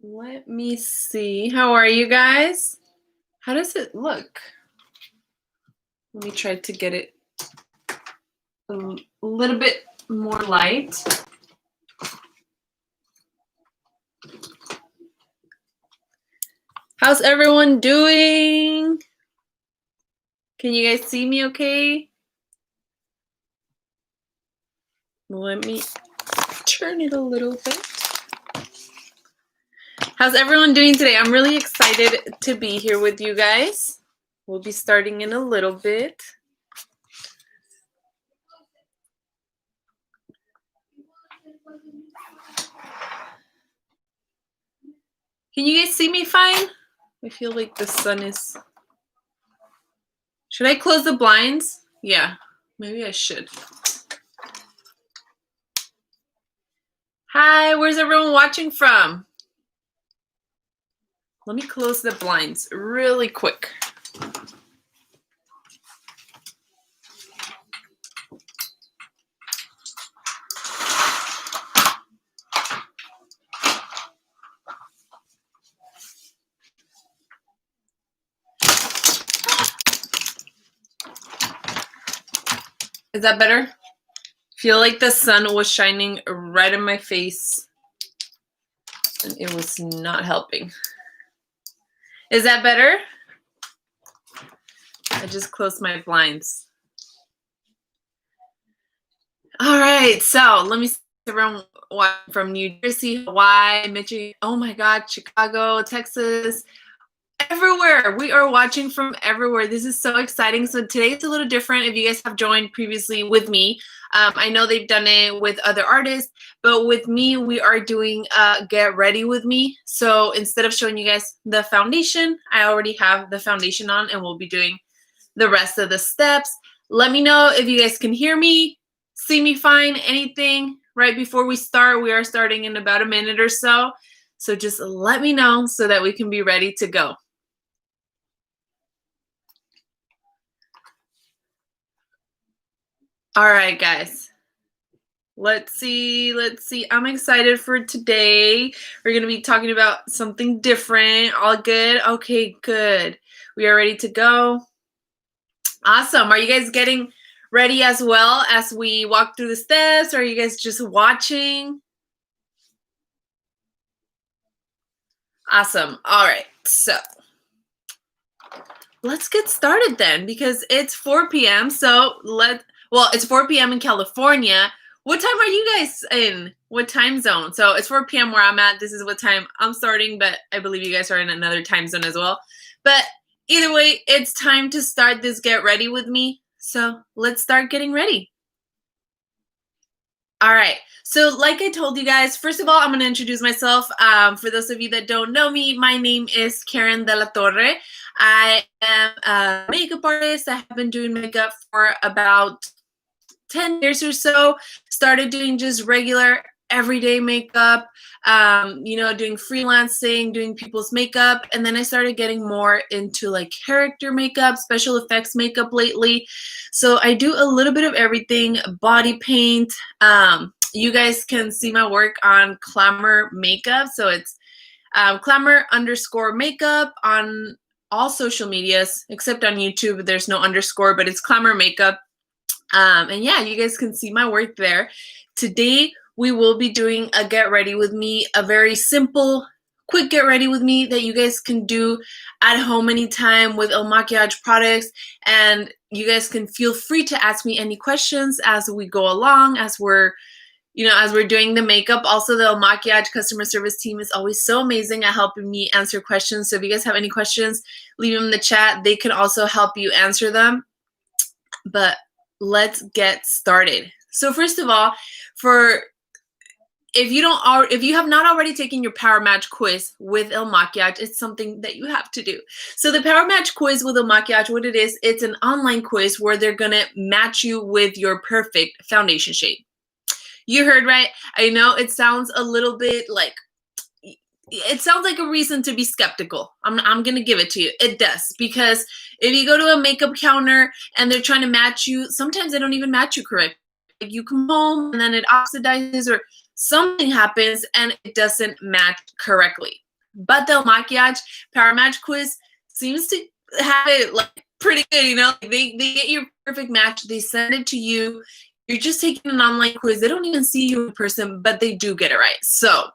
Let me see. How are you guys? How does it look? Let me try to get it a little bit more light. How's everyone doing? Can you guys see me okay? Let me turn it a little bit. How's everyone doing today? I'm really excited to be here with you guys. We'll be starting in a little bit. Can you guys see me fine? I feel like the sun is... Should I close the blinds? Yeah, maybe I should. Hi, where's everyone watching from? Let me close the blinds really quick. Is that better? Feel like the sun was shining right in my face and it was not helping. Is that better? I just closed my blinds. All right, so let me see everyone from New Jersey, Hawaii, Michigan, oh my God, Chicago, Texas, everywhere. We are watching from everywhere. This is so exciting. So today it's a little different. If you guys have joined previously with me, I know they've done it with other artists, but with me, we are doing Get Ready With Me. So instead of showing you guys the foundation, I already have the foundation on and we'll be doing the rest of the steps. Let me know if you guys can hear me, see me fine, anything right before we start. We are starting in about a minute or so. So just let me know so that we can be ready to go. All right, guys. Let's see. I'm excited for today. We're going to be talking about something different. All good? Okay, good. We are ready to go. Awesome. Are you guys getting ready as well as we walk through the steps? Or are you guys just watching? Awesome. All right. So let's get started then because it's 4 p.m. So well, it's 4 p.m. in California. What time are you guys in? What time zone? So it's 4 p.m. where I'm at. This is what time I'm starting, but I believe you guys are in another time zone as well. But either way, it's time to start this Get Ready With Me. So let's start getting ready. All right. So like I told you guys, first of all, I'm going to introduce myself. For those of you that don't know me, my name is Karen de la Torre. I am a makeup artist. I have been doing makeup for about 10 years or so. Started doing just regular everyday makeup, doing freelancing, doing people's makeup. And then I started getting more into like character makeup, special effects makeup lately. So I do a little bit of everything, body paint. You guys can see my work on Clamor Makeup. So it's Clamor_makeup on all social medias, except on YouTube. There's no underscore, but it's Clamor Makeup. And yeah, you guys can see my work there. Today, we will be doing a Get Ready With Me, a very simple, quick Get Ready With Me that you guys can do at home anytime with El Makiach products. And you guys can feel free to ask me any questions as we go along, as we're doing the makeup. Also, the El Makiach customer service team is always so amazing at helping me answer questions. So if you guys have any questions, leave them in the chat. They can also help you answer them. But let's get started. So first of all, if you have not already taken your Power Match quiz with El Makiach, it's something that you have to do. So the Power Match quiz with El Makiach, what it is, it's an online quiz where they're gonna match you with your perfect foundation shade. You heard right. I know it sounds a little bit like, it sounds like a reason to be skeptical. I'm gonna give it to you. It does, because if you go to a makeup counter and they're trying to match you, sometimes they don't even match you correct. Like you come home and then it oxidizes or something happens and it doesn't match correctly. But the makiach power match quiz seems to have it like pretty good, you know? They get your perfect match, they send it to you. You're just taking an online quiz. They don't even see you in person, but they do get it right. So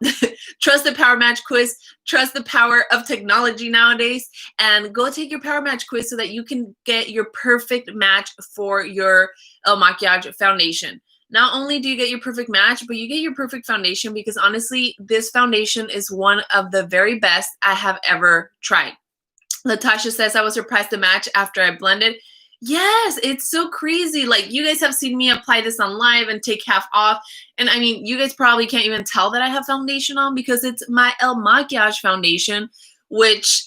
trust the power match quiz, trust the power of technology nowadays, and go take your power match quiz so that you can get your perfect match for your makiage foundation. Not only do you get your perfect match, but you get your perfect foundation, because honestly, this foundation is one of the very best I have ever tried. Latasha says, I was surprised the match after I blended. Yes, it's so crazy. Like, you guys have seen me apply this on live and take half off. And I mean, you guys probably can't even tell that I have foundation on because it's my El Makiage foundation, which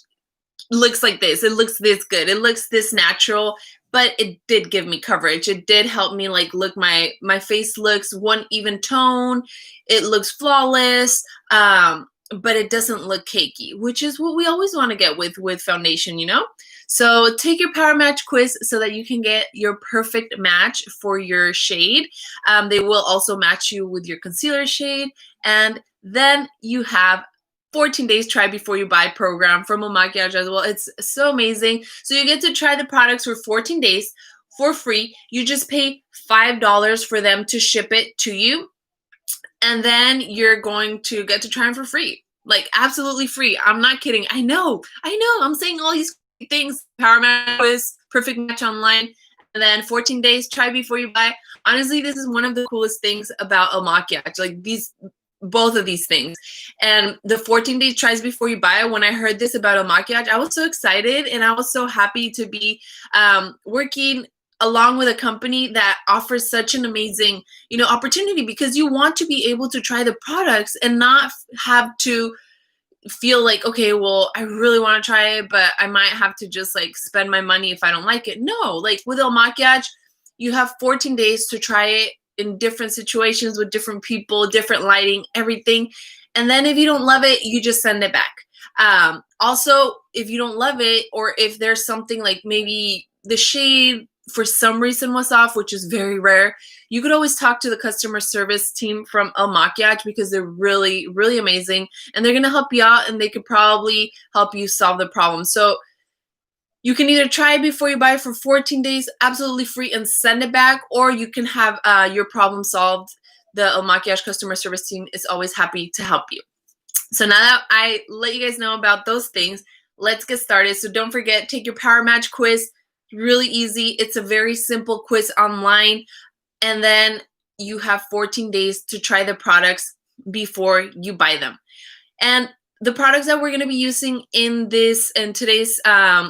looks like this. It looks this good. It looks this natural, but it did give me coverage. It did help me like look, my face looks one even tone. It looks flawless. But it doesn't look cakey, which is what we always want to get with foundation, you know? So take your power match quiz so that you can get your perfect match for your shade. They will also match you with your concealer shade. And then you have 14 days try before you buy program from makiach as well. It's so amazing. So you get to try the products for 14 days for free. You just pay $5 for them to ship it to you. And then you're going to get to try them for free. Like, absolutely free. I'm not kidding. I know. I'm saying all these things. Power match quiz, perfect match online, and then 14 days, try before you buy. Honestly, this is one of the coolest things about El Makiach. Like, both of these things. And the 14 days tries before you buy, when I heard this about El Makiach, I was so excited and I was so happy to be working along with a company that offers such an amazing, you know, opportunity, because you want to be able to try the products and not have to feel like, okay, well, I really want to try it, but I might have to just like spend my money if I don't like it. No, like with El Makiage, you have 14 days to try it in different situations with different people, different lighting, everything. And then if you don't love it, you just send it back. Also, if you don't love it, or if there's something like maybe the shade for some reason was off, which is very rare, you could always talk to the customer service team from El Makiage, because they're really, really amazing, and they're going to help you out, and they could probably help you solve the problem. So you can either try it before you buy for 14 days, absolutely free, and send it back, or you can have your problem solved. The El Makiage customer service team is always happy to help you. So now that I let you guys know about those things, let's get started. So don't forget, take your power match quiz. Really easy. It's a very simple quiz online. And then you have 14 days to try the products before you buy them. And the products that we're going to be using in today's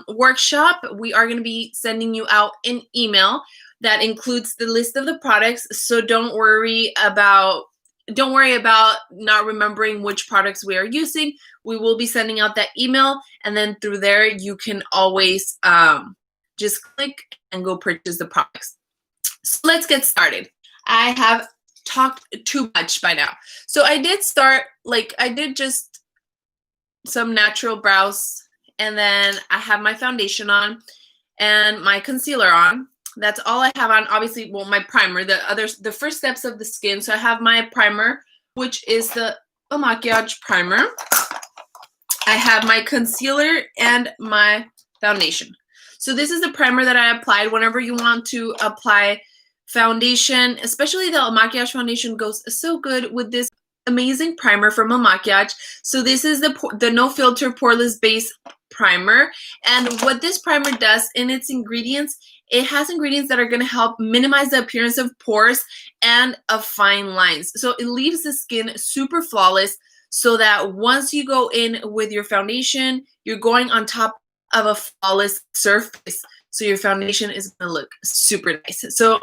workshop, we are going to be sending you out an email that includes the list of the products. So don't worry about not remembering which products we are using. We will be sending out that email, and then through there you can always just click and go purchase the products. So let's get started. I have talked too much by now. So I did just some natural brows, and then I have my foundation on and my concealer on. That's all I have on. Obviously, well, my primer, the first steps of the skin. So I have my primer, which is the El Makiage primer. I have my concealer and my foundation. So this is the primer that I applied. Whenever you want to apply foundation, especially the El Makiage foundation goes so good with this amazing primer from El Makiage. So this is the No Filter Poreless Base Primer. And what this primer does in its ingredients, it has ingredients that are going to help minimize the appearance of pores and of fine lines. So it leaves the skin super flawless, so that once you go in with your foundation, you're going on top of a flawless surface. So your foundation is going to look super nice. So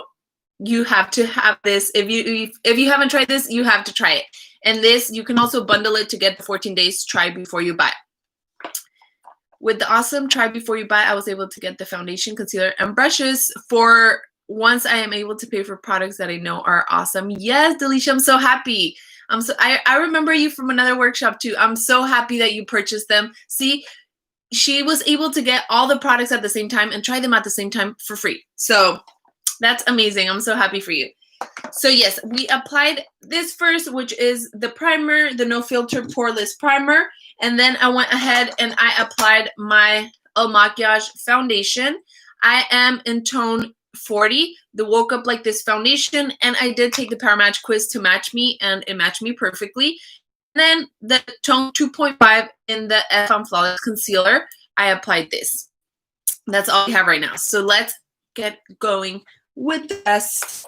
you have to have this. If you haven't tried this, you have to try it. And this, you can also bundle it to get the 14 days try before you buy. With the awesome try before you buy, I was able to get the foundation, concealer, and brushes for once I am able to pay for products that I know are awesome. Yes, Delisha, I'm so happy. I remember you from another workshop too. I'm so happy that you purchased them. See, she was able to get all the products at the same time and try them at the same time for free. So that's amazing. I'm so happy for you. So yes, we applied this first, which is the primer, the No Filter Poreless Primer. And then I went ahead and I applied my El Makiage foundation. I am in tone 40, the Woke Up Like This foundation, and I did take the Power Match quiz to match me, and it matched me perfectly. And then the tone 2.5 in the F Flawless Concealer, I applied this. That's all we have right now. So let's get going with the rest.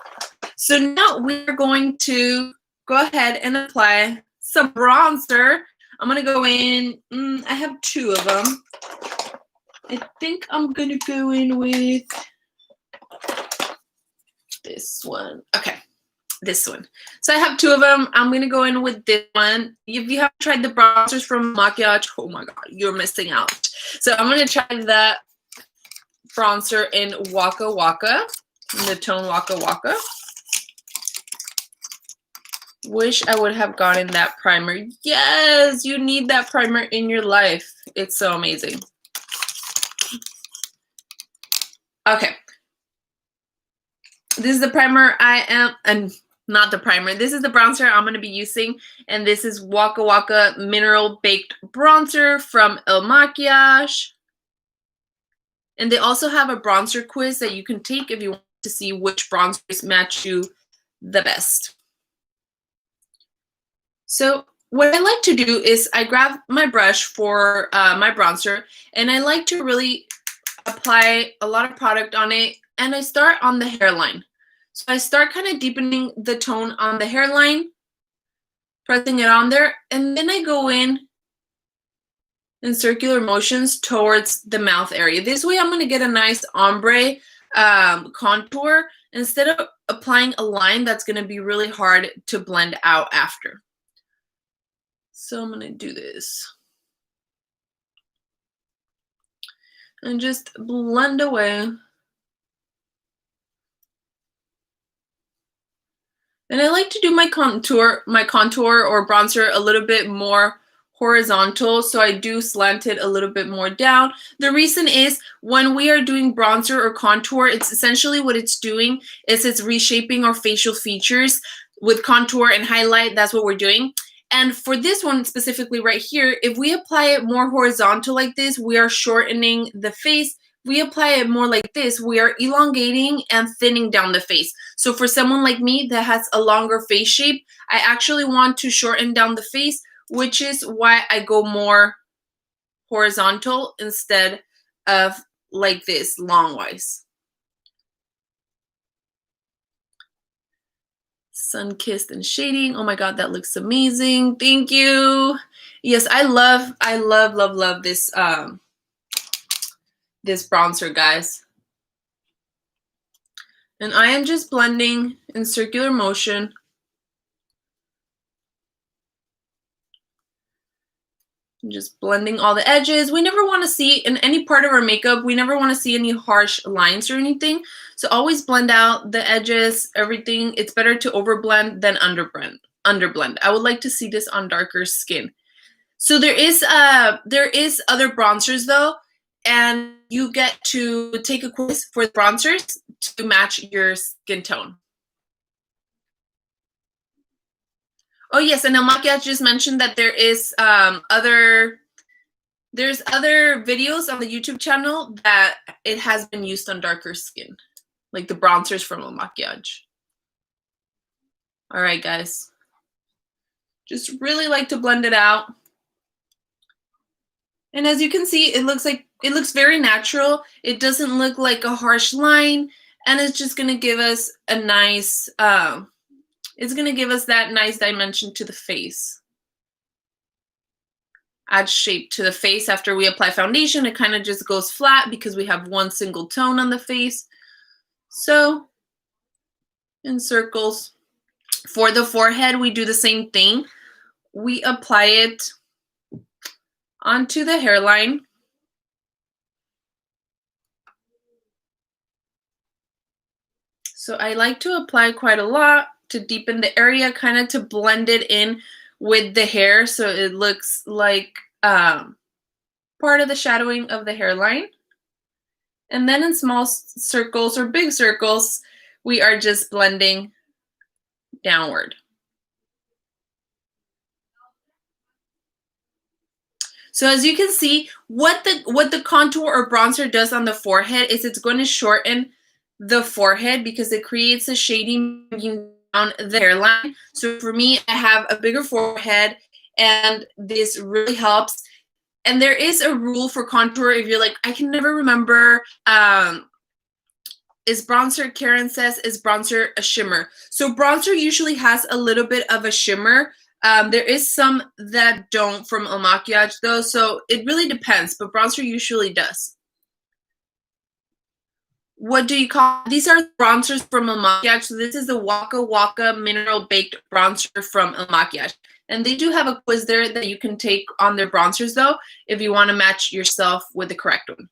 So now we're going to go ahead and apply some bronzer. I'm going to go in, I have two of them. I think I'm going to go in with this one. Okay, this one. So I have two of them. I'm going to go in with this one. If you haven't tried the bronzers from Makiach, oh my God, you're missing out. So I'm going to try that bronzer in Waka Waka, in the tone Waka Waka. Wish I would have gotten that primer. Yes, you need that primer in your life. It's so amazing. Okay. This is the primer not the primer. This is the bronzer I'm going to be using. And this is Waka Waka Mineral Baked Bronzer from El Makiage. And they also have a bronzer quiz that you can take if you want to see which bronzers match you the best. So what I like to do is I grab my brush for my bronzer, and I like to really apply a lot of product on it, and I start on the hairline. So I start kind of deepening the tone on the hairline, pressing it on there, and then I go in circular motions towards the mouth area. This way I'm going to get a nice ombre contour instead of applying a line that's going to be really hard to blend out after. So I'm going to do this and just blend away. And I like to do my contour or bronzer a little bit more horizontal, so I do slant it a little bit more down. The reason is when we are doing bronzer or contour, it's essentially what it's doing is it's reshaping our facial features with contour and highlight. That's what we're doing. And for this one specifically right here, if we apply it more horizontal like this, we are shortening the face. We apply it more like this, we are elongating and thinning down the face. So for someone like me that has a longer face shape, I actually want to shorten down the face, which is why I go more horizontal instead of like this, longwise. Sun-kissed and shading. Oh my God, that looks amazing. Thank you. Yes, I love this this bronzer, guys. And I am just blending in circular motion. Just blending all the edges. We never want to see in any part of our makeup, we never want to see any harsh lines or anything. So always blend out the edges, everything. It's better to overblend than underblend. I would like to see this on darker skin. So there is other bronzers though, and you get to take a quiz for the bronzers to match your skin tone. Oh yes, and El Makiach just mentioned that there is other videos on the YouTube channel that it has been used on darker skin, like the bronzers from El Makiach. All right, guys. Just really like to blend it out. And as you can see, it looks very natural. It doesn't look like a harsh line, and it's just gonna give us a nice it's going to give us that nice dimension to the face. Add shape to the face after we apply foundation. It kind of just goes flat because we have one single tone on the face. So in circles. For the forehead, we do the same thing. We apply it onto the hairline. So I like to apply quite a lot to deepen the area, kind of to blend it in with the hair so it looks like part of the shadowing of the hairline. And then in small circles or big circles, we are just blending downward. So as you can see, what the contour or bronzer does on the forehead is it's going to shorten the forehead because it creates a shading down the hairline. So for me, I have a bigger forehead and this really helps. And there is a rule for contour if you're like, I can never remember, is bronzer, Karen says, is bronzer a shimmer? So bronzer usually has a little bit of a shimmer. There is some that don't from a makiach though, so it really depends, but bronzer usually does. What do you call these? Are bronzers from a makiach. So this is the Waka Waka Mineral Baked Bronzer from a makiach. And they do have a quiz there that you can take on their bronzers though, if you want to match yourself with the correct one.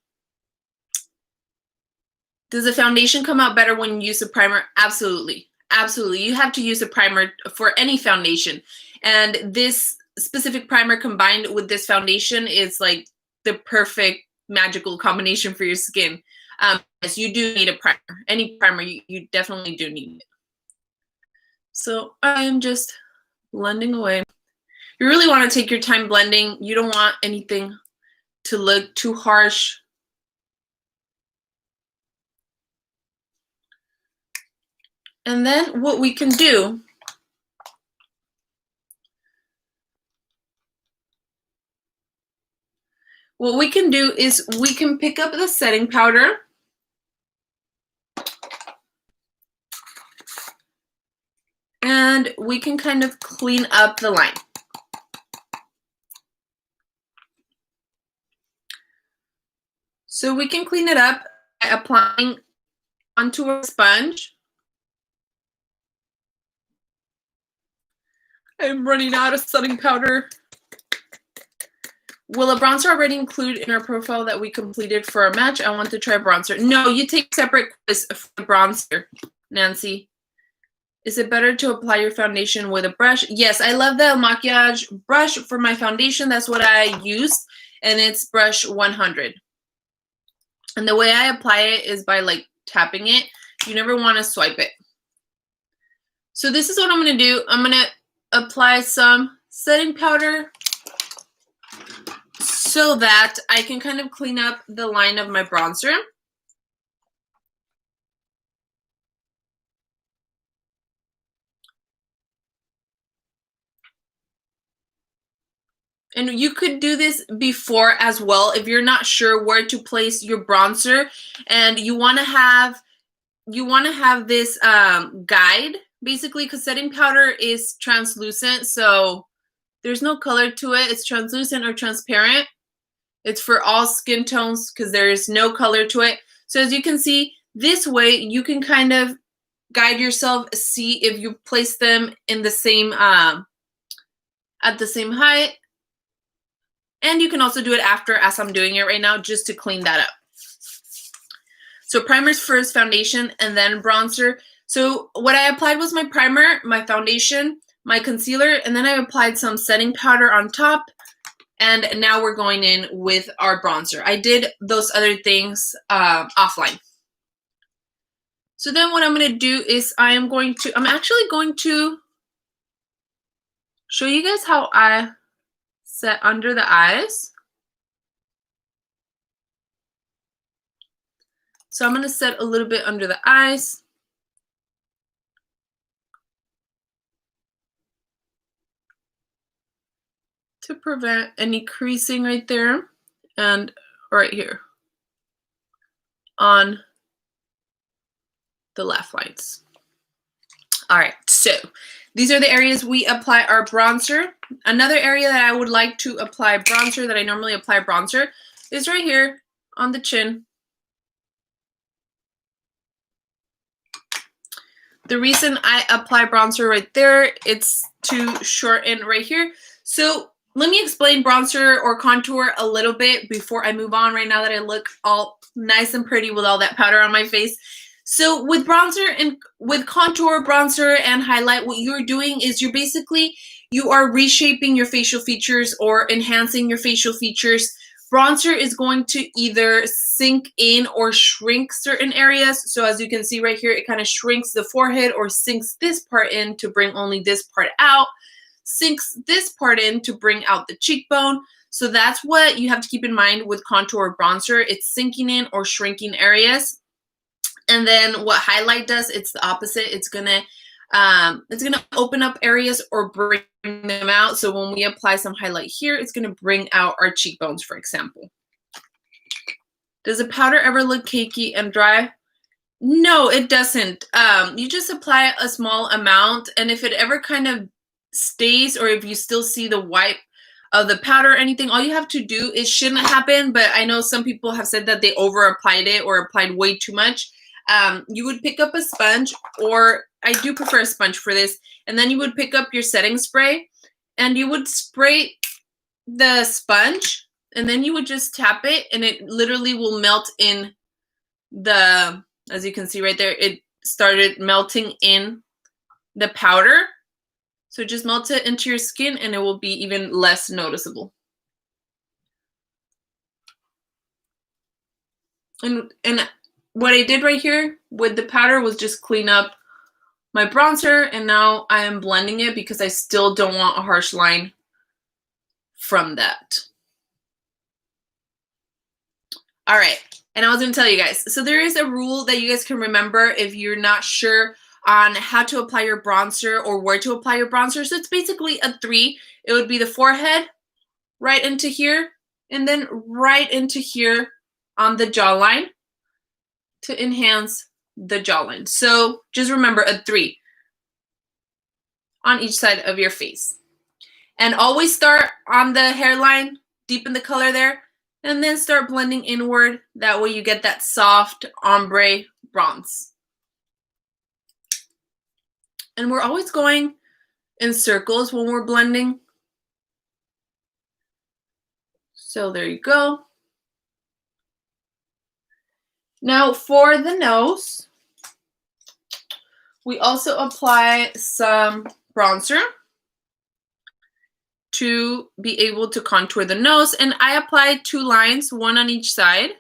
Does the foundation come out better when you use a primer? Absolutely. Absolutely. You have to use a primer for any foundation. And this specific primer combined with this foundation is like the perfect magical combination for your skin. Yes, you do need a primer. Any primer, you definitely do need it. So I am just blending away. You really want to take your time blending. You don't want anything to look too harsh. And then what we can do is we can pick up the setting powder and we can kind of clean up the line. So we can clean it up by applying onto a sponge. I'm running out of setting powder. Will a bronzer already include in our profile that we completed for our match? I want to try bronzer. No, you take separate quiz for the bronzer, Nancy. Is it better to apply your foundation with a brush? Yes, I love the makiage brush for my foundation. That's what I use, and it's brush 100. And the way I apply it is by like tapping it. You never want to swipe it. So this is what I'm going to do. I'm going to apply some setting powder so that I can kind of clean up the line of my bronzer. And you could do this before as well if you're not sure where to place your bronzer and you want to have this guide basically, because setting powder is translucent, so there's no color to it. It's translucent or transparent. It's for all skin tones because there is no color to it. So as you can see, this way you can kind of guide yourself, see if you place them in the same at the same height. And you can also do it after, as I'm doing it right now, just to clean that up. So primers first, foundation, and then bronzer. So what I applied was my primer, my foundation, my concealer, and then I applied some setting powder on top. And now we're going in with our bronzer. I did those other things offline. So then what I'm going to do is I'm actually going to show you guys how I set under the eyes. So I'm going to set a little bit under the eyes. To prevent any creasing right there and right here on the laugh lines. All right, so these are the areas we apply our bronzer. Another area that I would like to apply bronzer, that I normally apply bronzer, is right here on the chin. The reason I apply bronzer right there, it's to shorten right here. So let me explain bronzer or contour a little bit before I move on right now that I look all nice and pretty with all that powder on my face. So with bronzer and with contour, bronzer, and highlight, what you're doing is you are reshaping your facial features or enhancing your facial features Bronzer is going to either sink in or shrink certain areas. So as you can see right here, it kind of shrinks the forehead or sinks this part in to bring only this part out, sinks this part in to bring out the cheekbone. So that's what you have to keep in mind with contour or bronzer. It's sinking in or shrinking areas. And then what highlight does, it's the opposite. It's gonna open up areas or bring them out. So when we apply some highlight here, it's gonna bring out our cheekbones, for example. Does a powder ever look cakey and dry? No, it doesn't. You just apply a small amount, and if it ever kind of stays, or if you still see the white of the powder or anything, all you have to do, it shouldn't happen, but I know some people have said that they over applied it or applied way too much. You would pick up a sponge, or I do prefer a sponge for this, and then you would pick up your setting spray and you would spray the sponge, and then you would just tap it, and it literally will melt in the, as you can see right there, it started melting in the powder. So just melt it into your skin and it will be even less noticeable. And what I did right here with the powder was just clean up my bronzer, and now I am blending it because I still don't want a harsh line from that. All right, and I was gonna tell you guys, so there is a rule that you guys can remember if you're not sure on how to apply your bronzer or where to apply your bronzer. So it's basically a 3. It would be the forehead, right into here, and then right into here on the jawline to enhance the jawline. So just remember a 3 on each side of your face. And always start on the hairline, deepen the color there, and then start blending inward. That way you get that soft ombre bronze. And we're always going in circles when we're blending. So there you go. Now for the nose, we also apply some bronzer to be able to contour the nose. And I applied 2 lines, 1 on each side.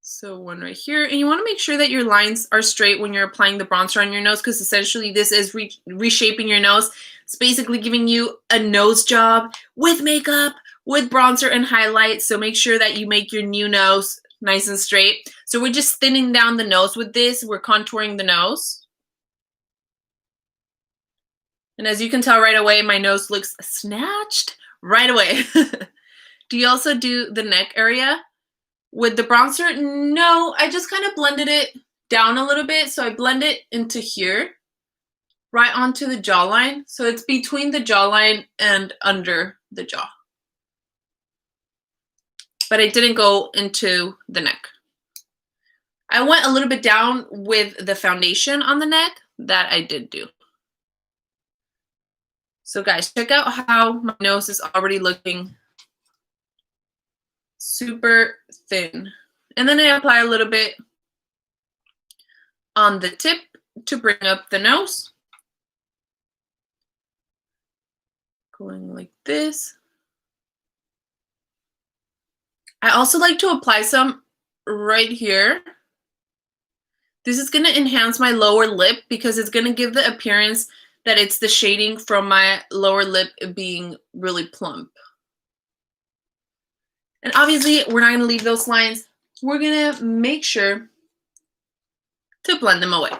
So 1 right here, and you want to make sure that your lines are straight when you're applying the bronzer on your nose, because essentially this is reshaping your nose. It's basically giving you a nose job with makeup, with bronzer and highlight. So make sure that you make your new nose nice and straight. So we're just thinning down the nose with this. We're contouring the nose. And as you can tell right away, my nose looks snatched right away. Do you also do the neck area with the bronzer? No, I just kind of blended it down a little bit. So I blend it into here, right onto the jawline. So it's between the jawline and under the jaw. But I didn't go into the neck. I went a little bit down with the foundation on the neck. That I did do. So guys, check out how my nose is already looking super thin. And then I apply a little bit on the tip to bring up the nose. Going like this. I also like to apply some right here. This is going to enhance my lower lip because it's going to give the appearance that it's the shading from my lower lip being really plump. And obviously, we're not going to leave those lines. We're going to make sure to blend them away.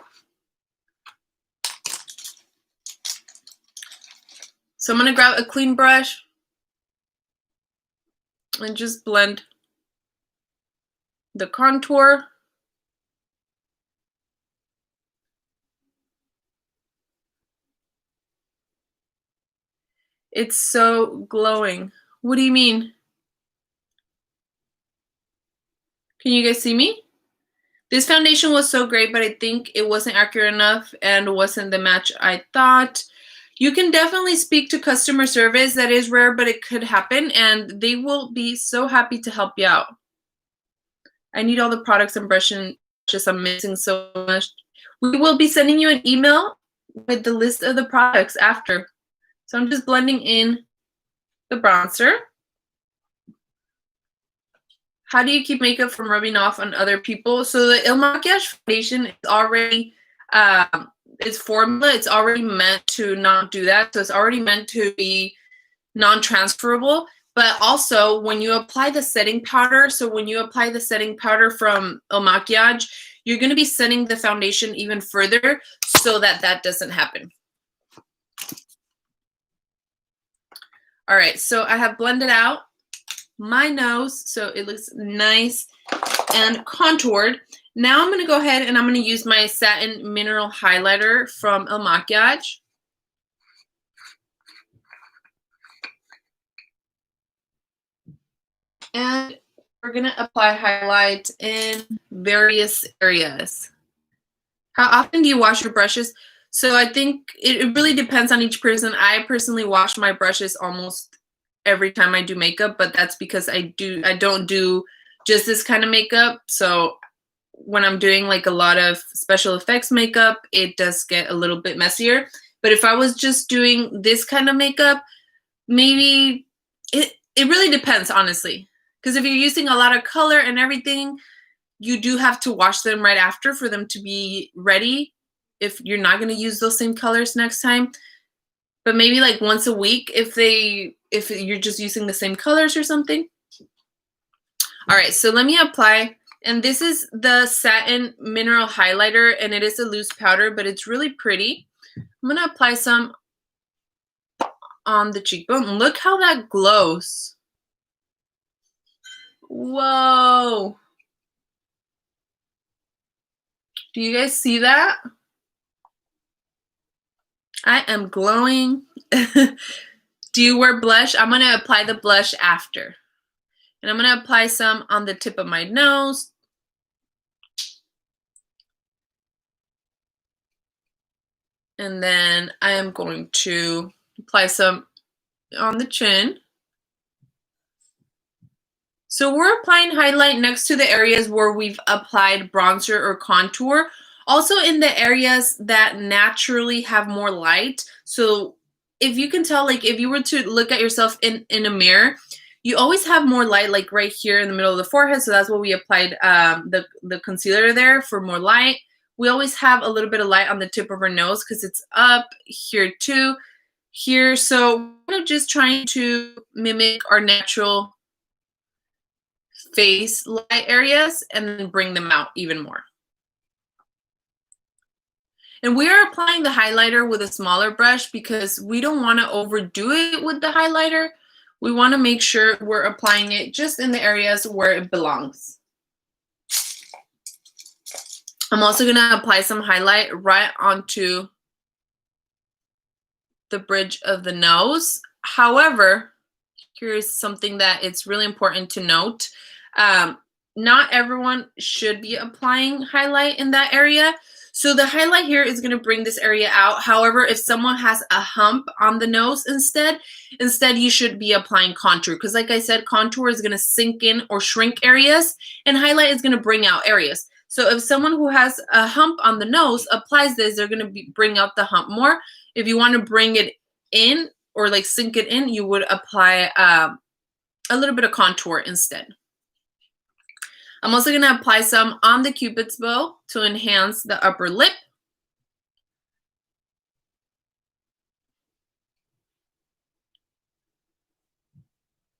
So I'm going to grab a clean brush and just blend the contour. It's so glowing. What do you mean? Can you guys see me? This foundation was so great, but I think it wasn't accurate enough and wasn't the match I thought. You can definitely speak to customer service. That is rare, but it could happen, and they will be so happy to help you out. I need all the products and brushes. I'm missing so much. We will be sending you an email with the list of the products after. So I'm just blending in the bronzer. How do you keep makeup from rubbing off on other people? So the Il Makiage foundation is already, its formula, it's already meant to not do that. So it's already meant to be non-transferable. But also when you apply the setting powder, so when you apply the setting powder from Il Makiage, you're going to be setting the foundation even further so that that doesn't happen. All right, so I have blended out my nose so it looks nice and contoured. Now I'm going to go ahead and I'm going to use my satin mineral highlighter from Il Makiage. And we're going to apply highlight in various areas. How often do you wash your brushes? So I think it really depends on each person. I personally wash my brushes almost every time I do makeup, but that's because I don't do just this kind of makeup. So when I'm doing like a lot of special effects makeup, it does get a little bit messier. But if I was just doing this kind of makeup, maybe it really depends, honestly. Because if you're using a lot of color and everything, you do have to wash them right after for them to be ready if you're not going to use those same colors next time. But maybe like once a week if you're just using the same colors or something. All right, so let me apply, and this is the satin mineral highlighter, and it is a loose powder, but it's really pretty. I'm going to apply some on the cheekbone. Look how that glows. Whoa. Do you guys see that? I am glowing. Do you wear blush? I'm going to apply the blush after. And I'm going to apply some on the tip of my nose. And then I am going to apply some on the chin. So we're applying highlight next to the areas where we've applied bronzer or contour. Also in the areas that naturally have more light. So if you can tell, like if you were to look at yourself in a mirror, you always have more light, like right here in the middle of the forehead. So that's what we applied the concealer there for more light. We always have a little bit of light on the tip of our nose because it's up here too, here. So we're just trying to mimic our natural face light areas and then bring them out even more. And we are applying the highlighter with a smaller brush because we don't want to overdo it with the highlighter. We want to make sure we're applying it just in the areas where it belongs. I'm also going to apply some highlight right onto the bridge of the nose. However, here's something that it's really important to note. Not everyone should be applying highlight in that area. So the highlight here is going to bring this area out. However, if someone has a hump on the nose instead you should be applying contour. Because like I said, contour is going to sink in or shrink areas, and highlight is going to bring out areas. So if someone who has a hump on the nose applies this, they're going to bring out the hump more. If you want to bring it in or like sink it in, you would apply a little bit of contour instead. I'm also going to apply some on the Cupid's bow to enhance the upper lip.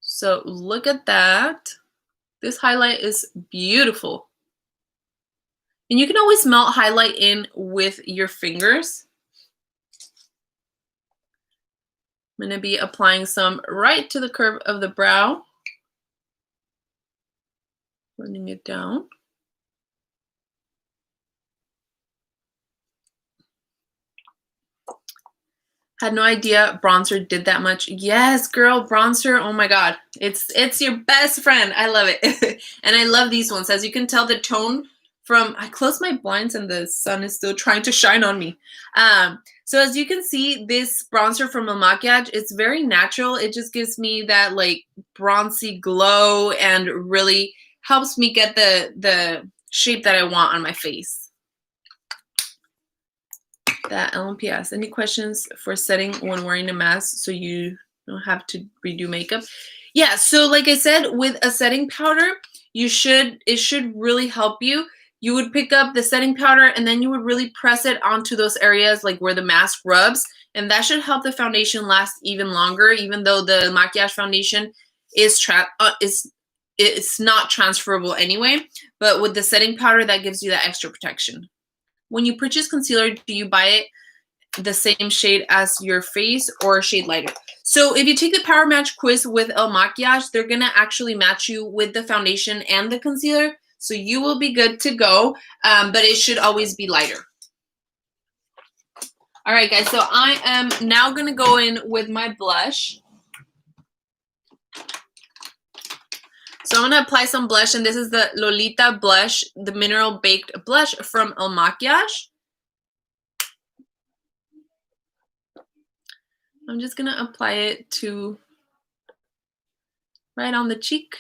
So look at that. This highlight is beautiful. And you can always melt highlight in with your fingers. I'm going to be applying some right to the curve of the brow. Running it down. Had no idea bronzer did that much. Yes, girl, bronzer. Oh my God. It's your best friend. I love it. And I love these ones. As you can tell, the tone from, I closed my blinds and the sun is still trying to shine on me. So as you can see, this bronzer from Il Makiage, it's very natural. It just gives me that like bronzy glow and really helps me get the shape that I want on my face. that LMPS. Any questions for setting when wearing a mask so you don't have to redo makeup? Yeah, so like I said, with a setting powder, it should really help you. You would pick up the setting powder and then you would really press it onto those areas like where the mask rubs, and that should help the foundation last even longer, even though the makiage foundation is it's not transferable anyway. But with the setting powder, that gives you that extra protection. When you purchase concealer, do you buy it the same shade as your face or a shade lighter? So if you take the Power Match quiz with El Makiage, they're going to actually match you with the foundation and the concealer. So you will be good to go, but it should always be lighter. All right, guys, so I am now going to go in with my blush. So I'm going to apply some blush, and this is the Lolita blush, the Mineral Baked Blush from El Makiage. I'm just going to apply it to right on the cheek.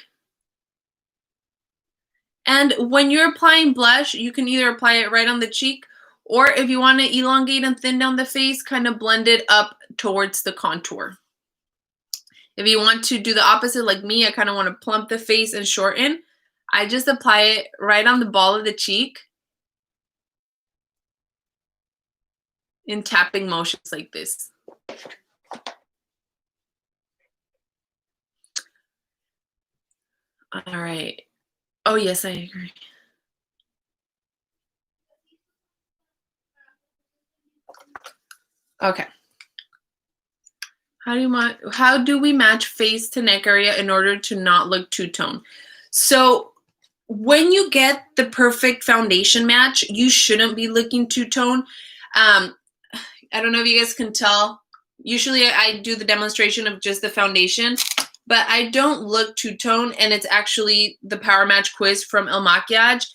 And when you're applying blush, you can either apply it right on the cheek, or if you want to elongate and thin down the face, kind of blend it up towards the contour. If you want to do the opposite like me, I kind of want to plump the face and shorten, I just apply it right on the ball of the cheek in tapping motions like this. All right. Oh, yes, I agree. Okay. How do we match face to neck area in order to not look two-tone? So when you get the perfect foundation match, you shouldn't be looking two-tone. I don't know if you guys can tell. Usually I do the demonstration of just the foundation, but I don't look two-tone, and it's actually the Power Match quiz from El Makiage.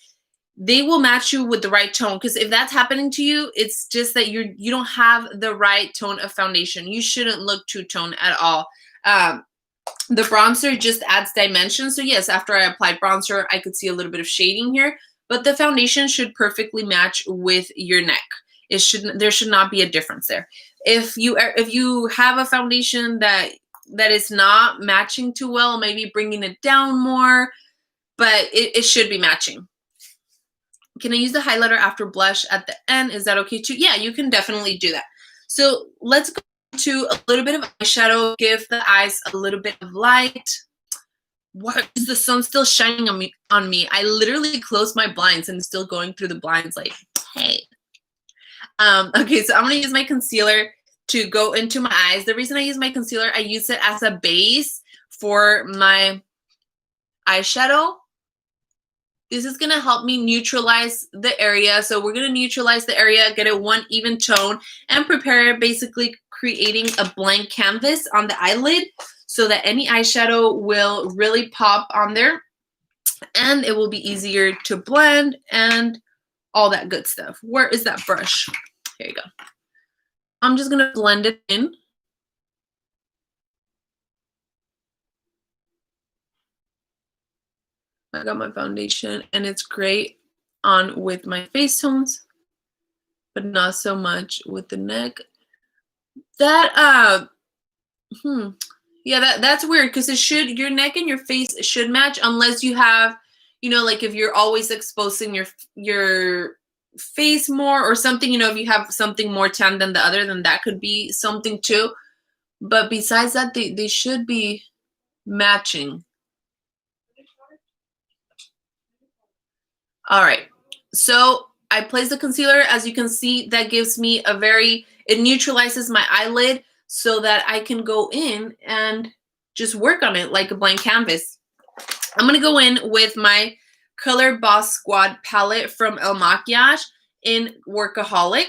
They will match you with the right tone, because if that's happening to you, it's just that you don't have the right tone of foundation. You shouldn't look two-tone at all. The bronzer just adds dimension. So yes, after I applied bronzer, I could see a little bit of shading here, but the foundation should perfectly match with your neck. There should not be a difference there. If you have a foundation that is not matching too well, maybe bringing it down more, but it should be matching. Can I use the highlighter after blush at the end? Is that okay too? Yeah, you can definitely do that. So let's go to a little bit of eyeshadow, give the eyes a little bit of light. What is the sun still shining on me? I literally closed my blinds and still going through the blinds like, hey. Okay, so I'm gonna use my concealer to go into my eyes. The reason I use my concealer, I use it as a base for my eyeshadow. This is gonna help me neutralize the area. So we're gonna neutralize the area, get it one even tone, and prepare basically creating a blank canvas on the eyelid so that any eyeshadow will really pop on there and it will be easier to blend and all that good stuff. Where is that brush? Here you go. I'm just gonna blend it in. I got my foundation and it's great on with my face tones, but not so much with the neck. That yeah, that's weird, because your neck and your face should match unless you have, like if you're always exposing your face more or something, if you have something more tan than the other, then that could be something too. But besides that, they should be matching. All right, so I place the concealer. As you can see, that gives me it neutralizes my eyelid so that I can go in and just work on it like a blank canvas. I'm gonna go in with my Color Boss Squad palette from El Makiage in Workaholic.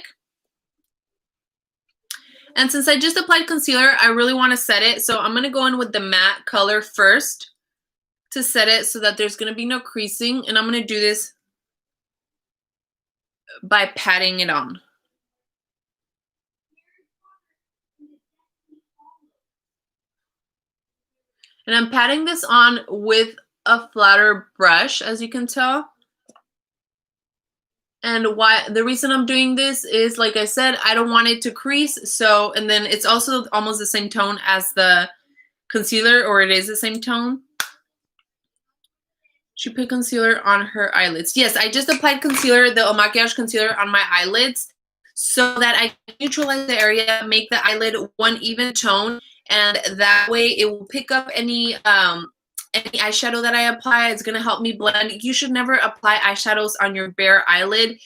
And since I just applied concealer, I really want to set it. So I'm gonna go in with the matte color first to set it so that there's gonna be no creasing. And I'm gonna do this by patting it on. And I'm patting this on with a flatter brush, as you can tell. And why the reason I'm doing this is, like I said, I don't want it to crease. So, and then it's also almost the same tone as the concealer, or it is the same tone. She put concealer on her eyelids. Yes, I just applied concealer, the makiach concealer, on my eyelids so that I can neutralize the area, make the eyelid one even tone, and that way it will pick up any eyeshadow that I apply. It's gonna help me blend. You should never apply eyeshadows on your bare eyelid.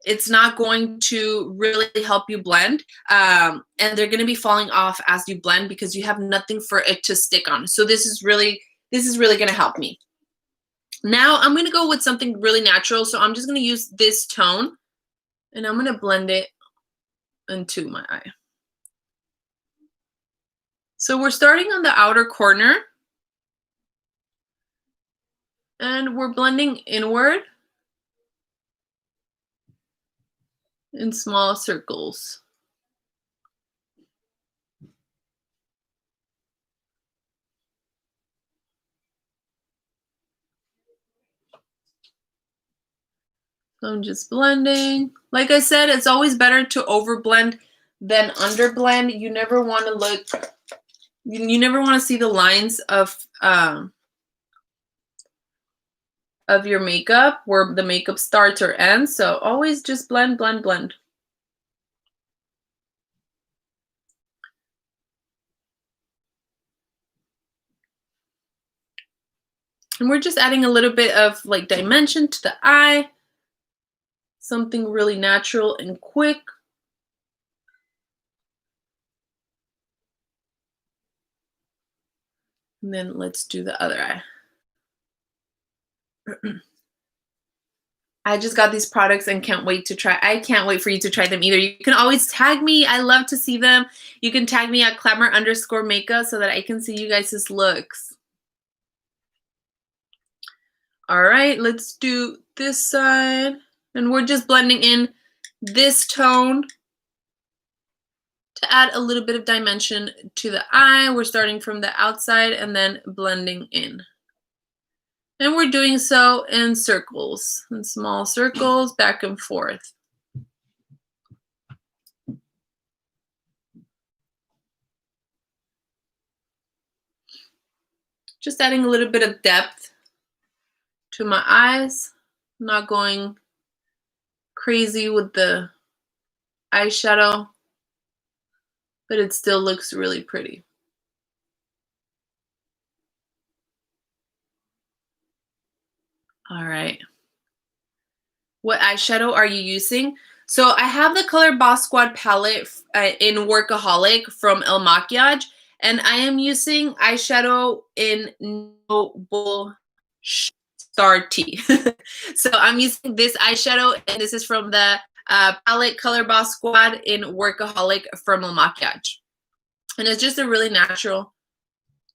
It's not going to really help you blend, and they're gonna be falling off as you blend because you have nothing for it to stick on. So this is really gonna help me. Now I'm gonna go with something really natural. So I'm just gonna use this tone and I'm gonna blend it into my eye. So we're starting on the outer corner and we're blending inward in small circles. So I'm just blending. Like I said, it's always better to overblend than underblend. You never want to look, you never want to see the lines of your makeup, where the makeup starts or ends. So always just blend, blend, blend. And we're just adding a little bit of like dimension to the eye. Something really natural and quick. And then let's do the other eye. I just got these products and can't wait to try. I can't wait for you to try them either. You can always tag me. I love to see them. You can tag me at clamor_makeup so that I can see you guys' looks. All right, let's do this side. And we're just blending in this tone to add a little bit of dimension to the eye. We're starting from the outside and then blending in. And we're doing so in circles, in small circles, back and forth. Just adding a little bit of depth to my eyes. I'm not going crazy with the eyeshadow, but it still looks really pretty. All right. What eyeshadow are you using? So I have the color Boss Squad palette in Workaholic from El Makiage, and I am using eyeshadow in Noble Star T. So I'm using this eyeshadow, and this is from the palette Color Boss Squad in Workaholic from El Makiage. And it's just a really natural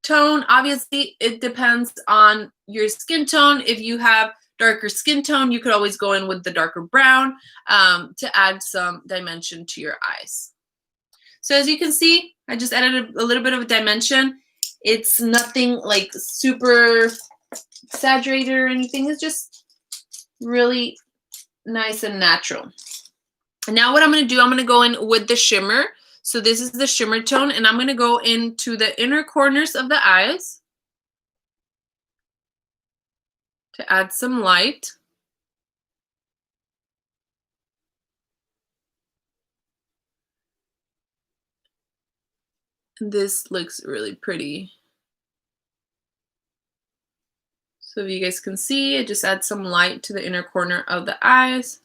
tone. Obviously, it depends on your skin tone. If you have darker skin tone, you could always go in with the darker brown to add some dimension to your eyes. So as you can see, I just added a little bit of a dimension. It's nothing like super exaggerated or anything. It's just really nice and natural. And now what I'm going to do, I'm going to go in with the shimmer. So this is the shimmer tone, and I'm going to go into the inner corners of the eyes to add some light. And this looks really pretty. So if you guys can see, I just add some light to the inner corner of the eyes.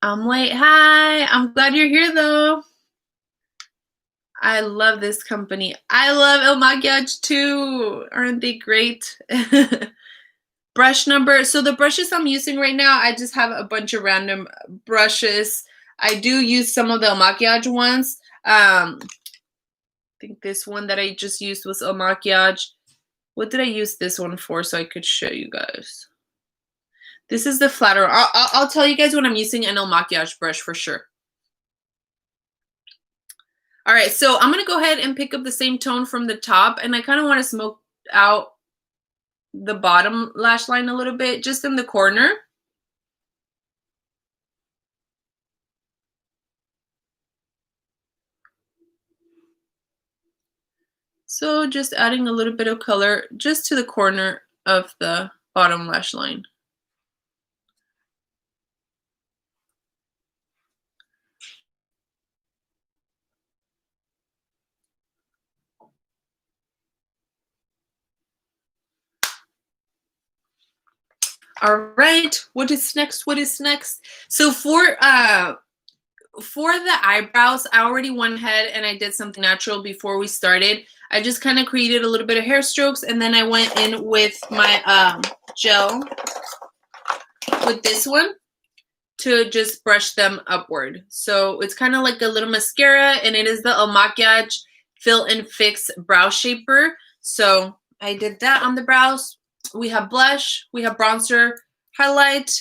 I'm late. Hi, I'm glad you're here though. I love this company. I love El Makiage too. Aren't they great? Brush number. So the brushes I'm using right now, I just have a bunch of random brushes. I do use some of the El Makiage ones. I think this one that I just used was El Makiage. What did I use this one for so I could show you guys? This is the flatter. I'll tell you guys when I'm using an El Makiage brush for sure. All right, so I'm going to go ahead and pick up the same tone from the top, and I kind of want to out the bottom lash line a little bit, just in the corner. So just adding a little bit of color just to the corner of the bottom lash line. All right, what is next? What is next? So for the eyebrows, I already went ahead and I did something natural before we started. I just kind of created a little bit of hair strokes, and then I went in with my gel with this one to just brush them upward. So it's kind of like a little mascara, and it is the makiach Fill and Fix Brow Shaper. So I did that on the brows. We have blush, we have bronzer, highlight,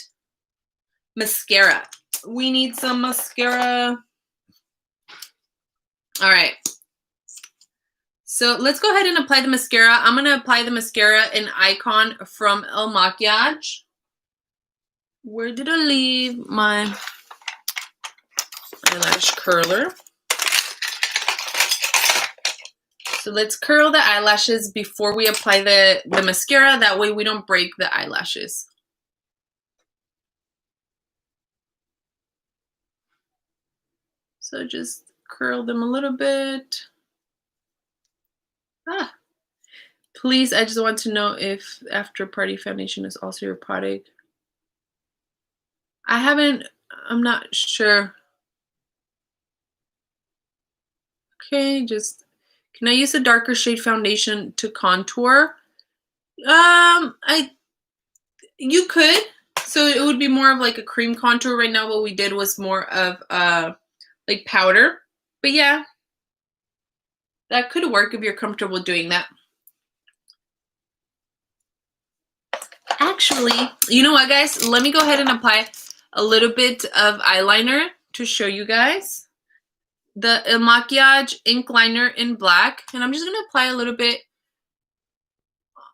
mascara. We need some mascara. All right. So let's go ahead and apply the mascara. I'm going to apply the mascara in Icon from El Makiage. Where did I leave my eyelash curler? So let's curl the eyelashes before we apply the mascara. That way we don't break the eyelashes. So just curl them a little bit. Please, I just want to know if After Party Foundation is also your product. I'm not sure. Okay, can I use a darker shade foundation to contour? You could. So it would be more of like a cream contour. Right now what we did was more of like powder. But yeah, that could work if you're comfortable doing that. Actually, you know what, guys? Let me go ahead and apply a little bit of eyeliner to show you guys. The El Makiage ink liner in black, and I'm just going to apply a little bit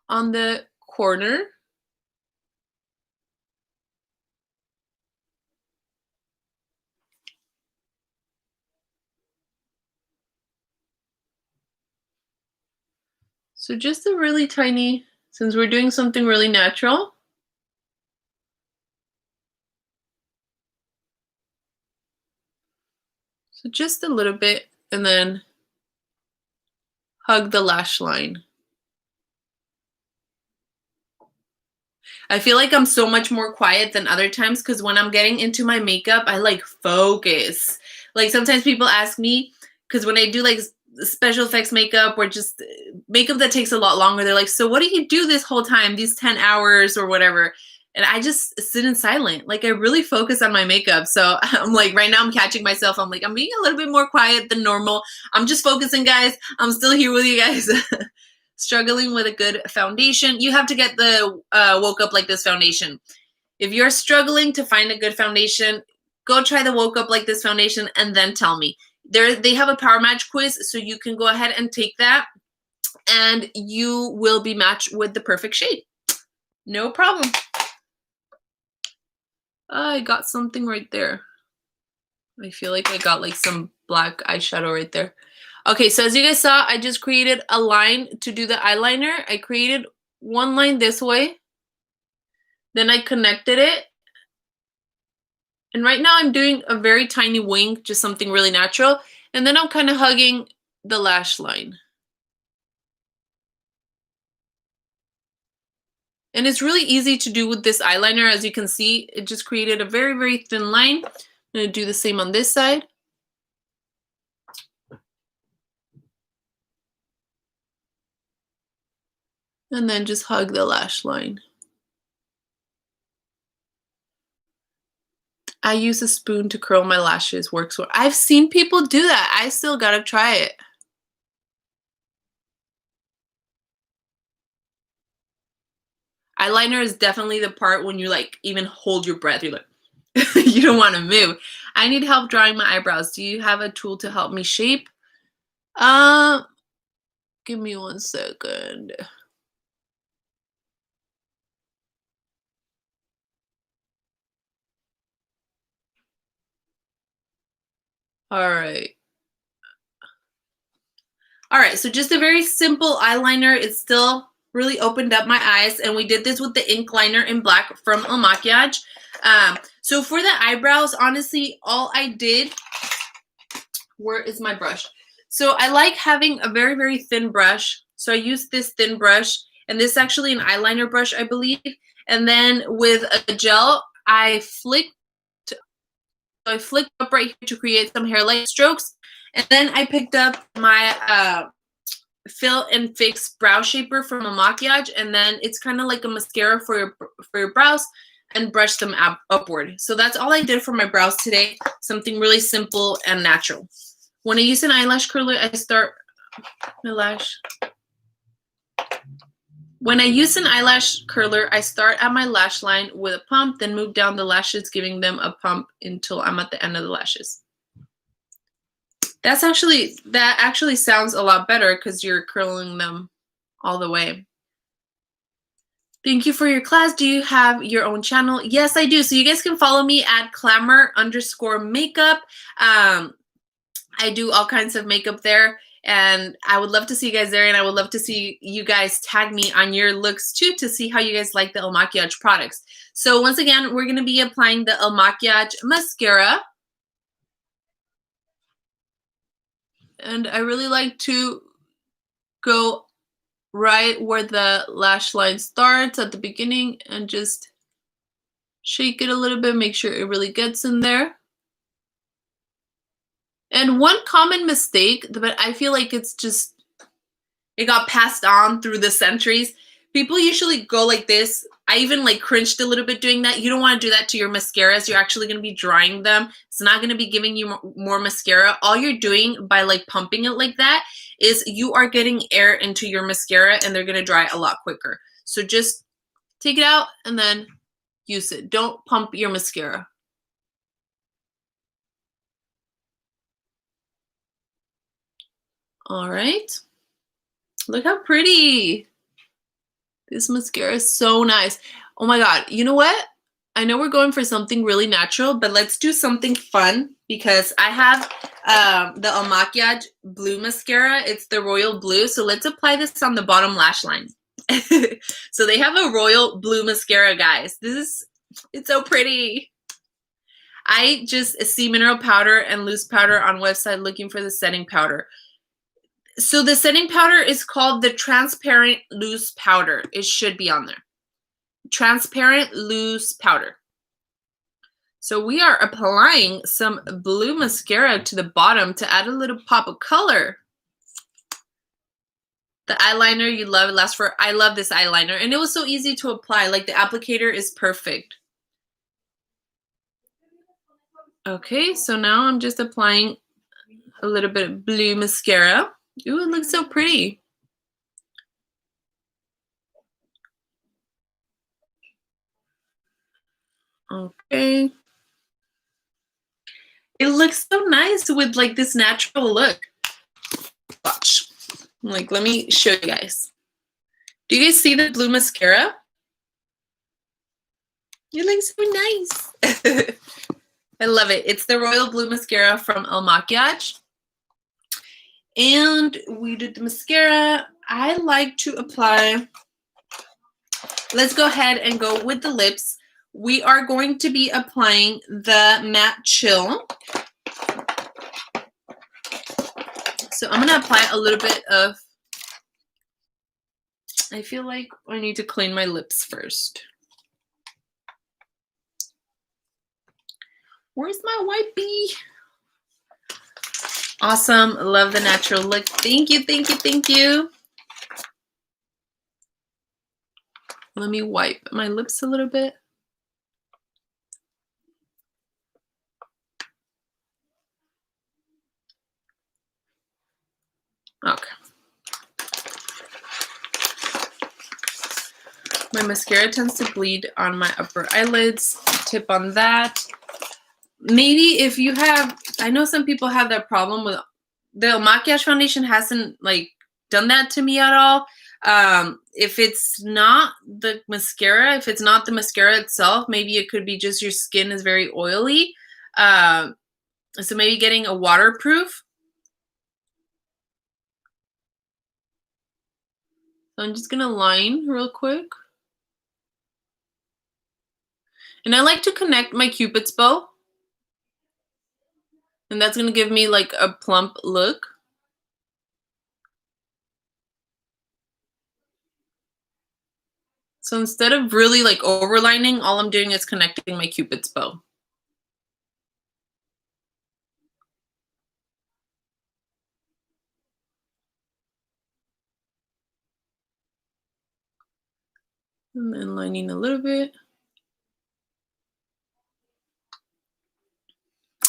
on the corner. So just a really tiny, since we're doing something really natural. So just a little bit, and then hug the lash line. I feel like I'm so much more quiet than other times because when I'm getting into my makeup, I like focus. Like sometimes people ask me, because when I do like special effects makeup or just makeup that takes a lot longer, they're like, so what do you do this whole time, these 10 hours or whatever? And I just sit in silent. Like I really focus on my makeup. So I'm like, right now I'm catching myself. I'm like, I'm being a little bit more quiet than normal. I'm just focusing, guys. I'm still here with you guys. Struggling with a good foundation. You have to get the Woke Up Like This foundation. If you're struggling to find a good foundation, go try the Woke Up Like This foundation and then tell me. They have a power match quiz, so you can go ahead and take that and you will be matched with the perfect shade. No problem. I got something right there. I feel like I got like some black eyeshadow right there. Okay, so as you guys saw, I just created a line to do the eyeliner. I created one line this way. Then I connected it. And right now I'm doing a very tiny wing, just something really natural. And then I'm kind of hugging the lash line. And it's really easy to do with this eyeliner. As you can see, it just created a very, very thin line. I'm going to do the same on this side. And then just hug the lash line. I use a spoon to curl my lashes. Works well. I've seen people do that. I still gotta try it. Eyeliner is definitely the part when you like even hold your breath. You're like, you don't want to move. I need help drawing my eyebrows. Do you have a tool to help me shape? Give me 1 second. All right. All right, so just a very simple eyeliner. It still really opened up my eyes, and we did this with the ink liner in black from El Makiach. So for the eyebrows, honestly, all I did, where is my brush? So I like having a very, very thin brush. So I used this thin brush, and this is actually an eyeliner brush, I believe. And then with a gel, I flicked up right here to create some hairline strokes. And then I picked up my Fill and Fix Brow Shaper from a makiage, and then it's kind of like a mascara for your brows, and brush them upward. So that's all I did for my brows today. Something really simple and natural. When I use an eyelash curler, I start my lash. When I use an eyelash curler, I start at my lash line with a pump, then move down the lashes, giving them a pump until I'm at the end of the lashes. That actually sounds a lot better because you're curling them all the way. Thank you for your class. Do you have your own channel? Yes, I do. So you guys can follow me at clamor_makeup. I do all kinds of makeup there, and I would love to see you guys there, and I would love to see you guys tag me on your looks too to see how you guys like the El Makiach products. So once again, we're going to be applying the El Makiach mascara. And I really like to go right where the lash line starts at the beginning and just shake it a little bit, make sure it really gets in there. And one common mistake, but I feel like it got passed on through the centuries. People usually go like this. I even like cringed a little bit doing that. You don't want to do that to your mascaras. You're actually going to be drying them. It's not going to be giving you more mascara. All you're doing by like pumping it like that is you are getting air into your mascara, and they're going to dry a lot quicker. So just take it out and then use it. Don't pump your mascara. All right. Look how pretty. This mascara is so nice. Oh my God. You know what? I know we're going for something really natural, but let's do something fun because I have the El Makiach blue mascara. It's the royal blue. So let's apply this on the bottom lash line. So they have a royal blue mascara, guys. It's so pretty. I just see mineral powder and loose powder on website looking for the setting powder. So the setting powder is called the transparent loose powder. It should be on there. Transparent loose powder. So we are applying some blue mascara to the bottom to add a little pop of color. The eyeliner, you love, it lasts for, I love this eyeliner. And it was so easy to apply. Like the applicator is perfect. Okay, so now I'm just applying a little bit of blue mascara. Ooh, it looks so pretty. Okay. It looks so nice with like this natural look. Watch. Like, let me show you guys. Do you guys see the blue mascara? It looks so nice. I love it. It's the royal blue mascara from El Makiach. And we did the mascara. I like to apply. Let's go ahead and go with the lips. We are going to be applying the Matte Chill. So I'm going to apply a little bit of, I feel like I need to clean my lips first. Where's my wipey? Awesome. Love the natural look. Thank you, thank you, thank you. Let me wipe my lips a little bit. Okay. My mascara tends to bleed on my upper eyelids. Tip on that. Maybe if you have, I know some people have that problem with the Makiage foundation hasn't like done that to me at all. If it's not the mascara, if it's not the mascara itself, maybe it could be just your skin is very oily. So maybe getting a waterproof. So I'm just gonna line real quick. And I like to connect my Cupid's bow. And that's gonna give me like a plump look. So instead of really like overlining, all I'm doing is connecting my Cupid's bow. And then lining a little bit.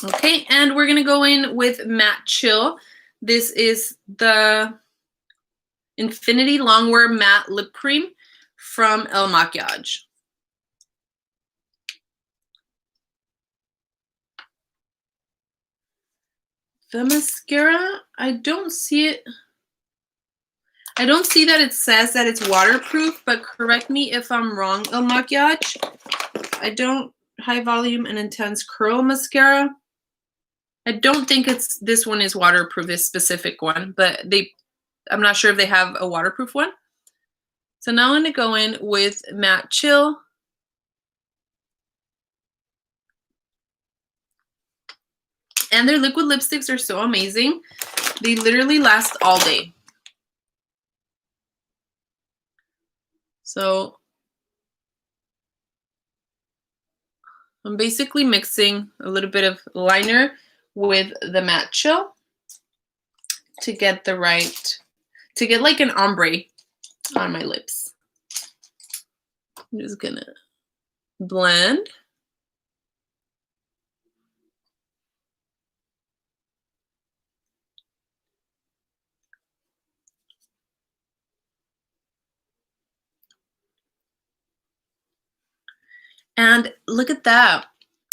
Okay, and we're gonna go in with Matte Chill. This is the Infinity Longwear Matte Lip Cream from El Makiach. The mascara, I don't see it. I don't see that it says that it's waterproof, but correct me if I'm wrong, El Makiach. I don't, High Volume and Intense Curl Mascara. I don't think this one is waterproof, this specific one, but I'm not sure if they have a waterproof one. So now I'm gonna go in with Matte Chill. And their liquid lipsticks are so amazing. They literally last all day. So I'm basically mixing a little bit of liner with the Matte Chill to get like an ombre on my lips. I'm just gonna blend. And look at that.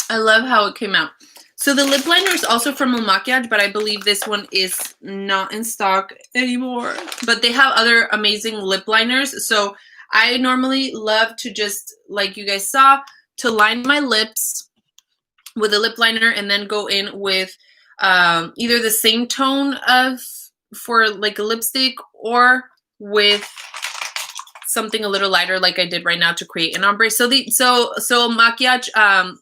I love how it came out. So the lip liner is also from El Makiach, but I believe this one is not in stock anymore. But they have other amazing lip liners. So I normally love to just, like you guys saw, to line my lips with a lip liner and then go in with either the same tone for like a lipstick or with something a little lighter like I did right now to create an ombre. So Makiach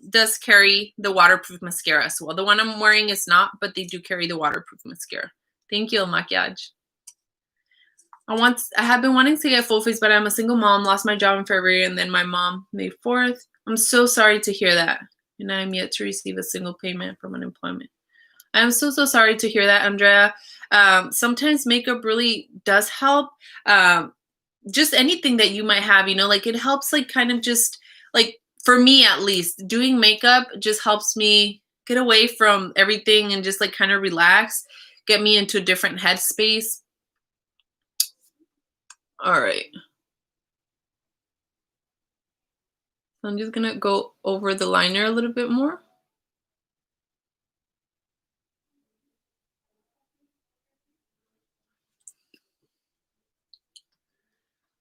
does carry the waterproof mascara as well. The one I'm wearing is not, but they do carry the waterproof mascara. Thank you, Makiach. I have been wanting to get full face, but I'm a single mom, lost my job in February, and then my mom May 4th. I'm so sorry to hear that. And I am yet to receive a single payment from unemployment. I am so sorry to hear that, Andrea. Sometimes makeup really does help. Just anything that you might have, like it helps, like kind of just like, for me at least, doing makeup just helps me get away from everything and just like kind of relax, get me into a different headspace. All right. I'm just gonna go over the liner a little bit more.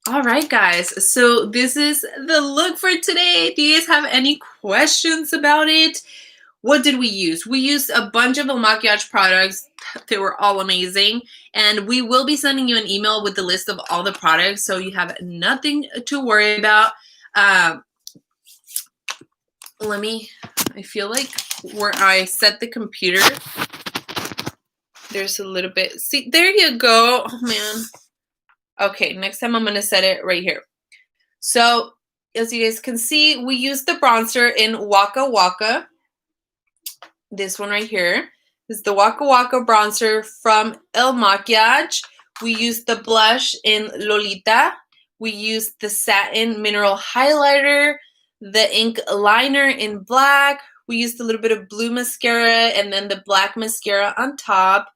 All right, guys, so this is the look for today. Do you guys have any questions about it? What did we use? We used a bunch of El Makiach products. They were all amazing. And we will be sending you an email with the list of all the products, so you have nothing to worry about. I feel like where I set the computer, there's a little bit. See, there you go. Oh, man. Okay, next time I'm going to set it right here. So, as you guys can see, we used the bronzer in Waka Waka. This one right here is the Waka Waka bronzer from El Makiach. We used the blush in Lolita. We used the satin mineral highlighter, the ink liner in black. We used a little bit of blue mascara and then the black mascara on top.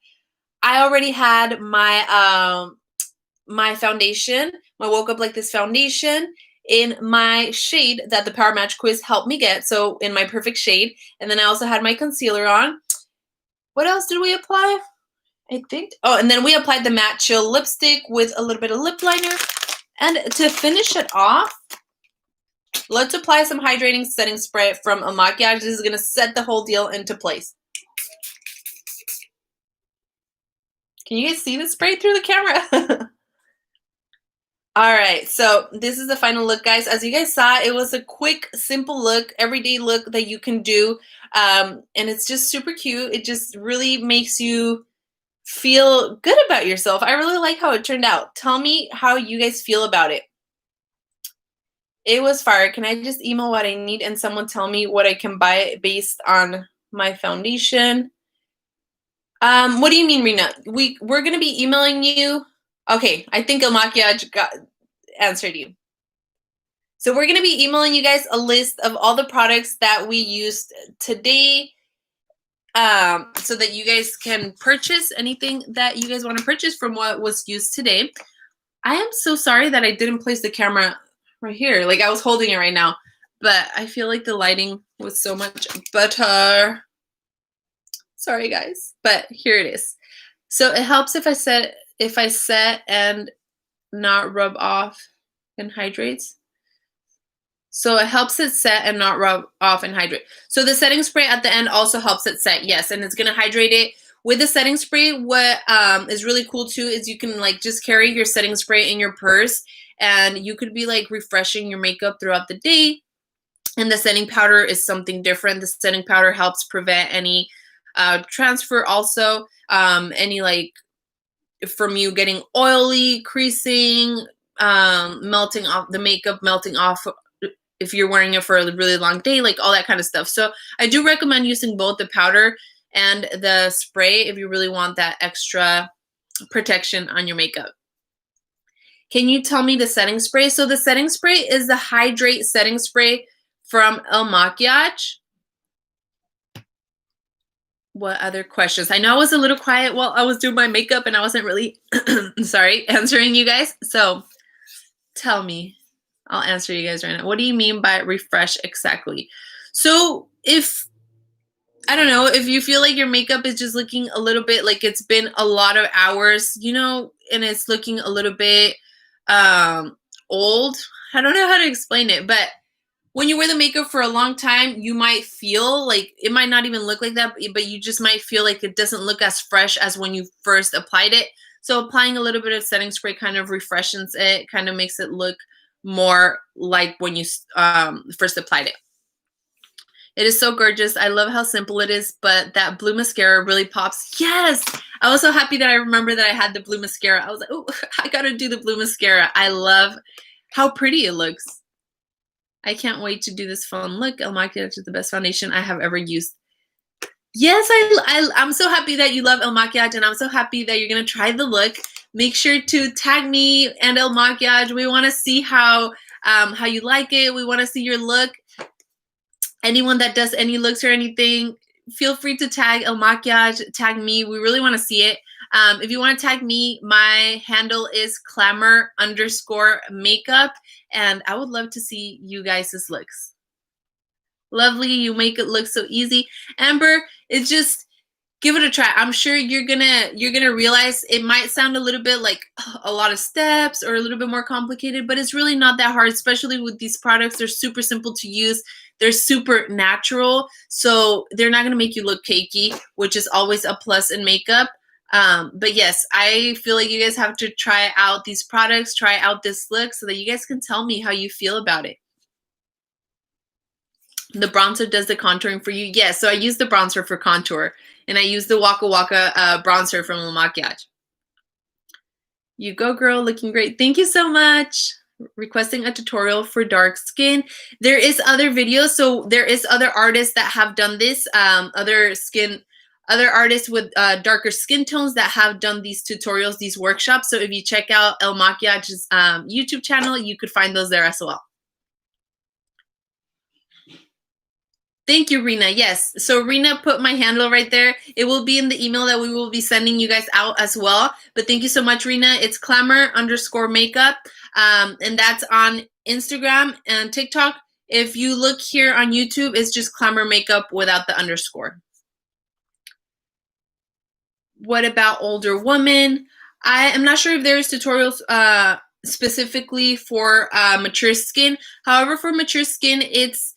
I already had my my foundation, my Woke Up Like This foundation in my shade that the Power Match quiz helped me get, so in my perfect shade. And then I also had my concealer on. What else did we apply? I think, and then we applied the Matte Chill lipstick with a little bit of lip liner. And to finish it off, let's apply some hydrating setting spray from El Makiach. This is going to set the whole deal into place. Can you guys see the spray through the camera? All right, so this is the final look, guys. As you guys saw, it was a quick, simple look, everyday look that you can do. And it's just super cute. It just really makes you feel good about yourself. I really like how it turned out. Tell me how you guys feel about it. It was fire. Can I just email what I need and someone tell me what I can buy based on my foundation? What do you mean, Rena? We're gonna be emailing you. Okay, I think El Makiach answered you. So we're gonna be emailing you guys a list of all the products that we used today, so that you guys can purchase anything that you guys want to purchase from what was used today. I am so sorry that I didn't place the camera right here. Like I was holding it right now, but I feel like the lighting was so much better. Sorry guys, but here it is. So it helps if I set and not rub off and hydrates. So it helps it set and not rub off and hydrate. So the setting spray at the end also helps it set, yes, and it's gonna hydrate it. With the setting spray, what is really cool too is you can like just carry your setting spray in your purse and you could be like refreshing your makeup throughout the day. And the setting powder is something different. The setting powder helps prevent any transfer also, any like from you getting oily, creasing, melting off, the makeup melting off if you're wearing it for a really long day, like all that kind of stuff. So I do recommend using both the powder and the spray if you really want that extra protection on your makeup. Can you tell me the setting spray? So the setting spray is the Hydrate setting spray from El Makiach. What other questions? I know I was a little quiet while I was doing my makeup and I wasn't really, sorry, answering you guys. So tell me. I'll answer you guys right now. What do you mean by refresh exactly? So if, I don't know, if you feel like your makeup is just looking a little bit like it's been a lot of hours, you know, and it's looking a little bit old. I don't know how to explain it, but when you wear the makeup for a long time, you might feel like it might not even look like that, but you just might feel like it doesn't look as fresh as when you first applied it. So applying a little bit of setting spray kind of refreshes it, kind of makes it look more like when you first applied it. It is so gorgeous. I love how simple it is, but that blue mascara really pops. Yes! I was so happy that I remember that I had the blue mascara. I was like, oh, I gotta do the blue mascara. I love how pretty it looks. I can't wait to do this fun look. El Makiach is the best foundation I have ever used. Yes, I'm so happy that you love El Makiach, and I'm so happy that you're gonna try the look. Make sure to tag me and El Makiach. We want to see how you like it. We want to see your look. Anyone that does any looks or anything, feel free to tag El Makiach, tag me. We really want to see it. If you want to tag me, my handle is clamor_makeup, and I would love to see you guys' looks. Lovely, you make it look so easy. Amber, it's just, give it a try. I'm sure you're gonna realize it might sound a little bit like a lot of steps or a little bit more complicated, but it's really not that hard, especially with these products. They're super simple to use. They're super natural, so they're not gonna make you look cakey, which is always a plus in makeup. But yes, I feel like you guys have to try out these products, try out this look so that you guys can tell me how you feel about it. The bronzer does the contouring for you. Yes, so I use the bronzer for contour, and I use the Waka Waka bronzer from El Makiach. You go, girl, looking great. Thank you so much. Requesting a tutorial for dark skin. There is other videos, so there is other artists that have done this. Other artists with darker skin tones that have done these tutorials, these workshops. So if you check out El Makiach's YouTube channel, you could find those there as well. Thank you, Rena. Yes. So Rena put my handle right there. It will be in the email that we will be sending you guys out as well. But thank you so much, Rena. It's clamor_makeup. And that's on Instagram and TikTok. If you look here on YouTube, it's just clamor makeup without the underscore. What about older women? I am not sure if there's tutorials specifically for mature skin. However, for mature skin, it's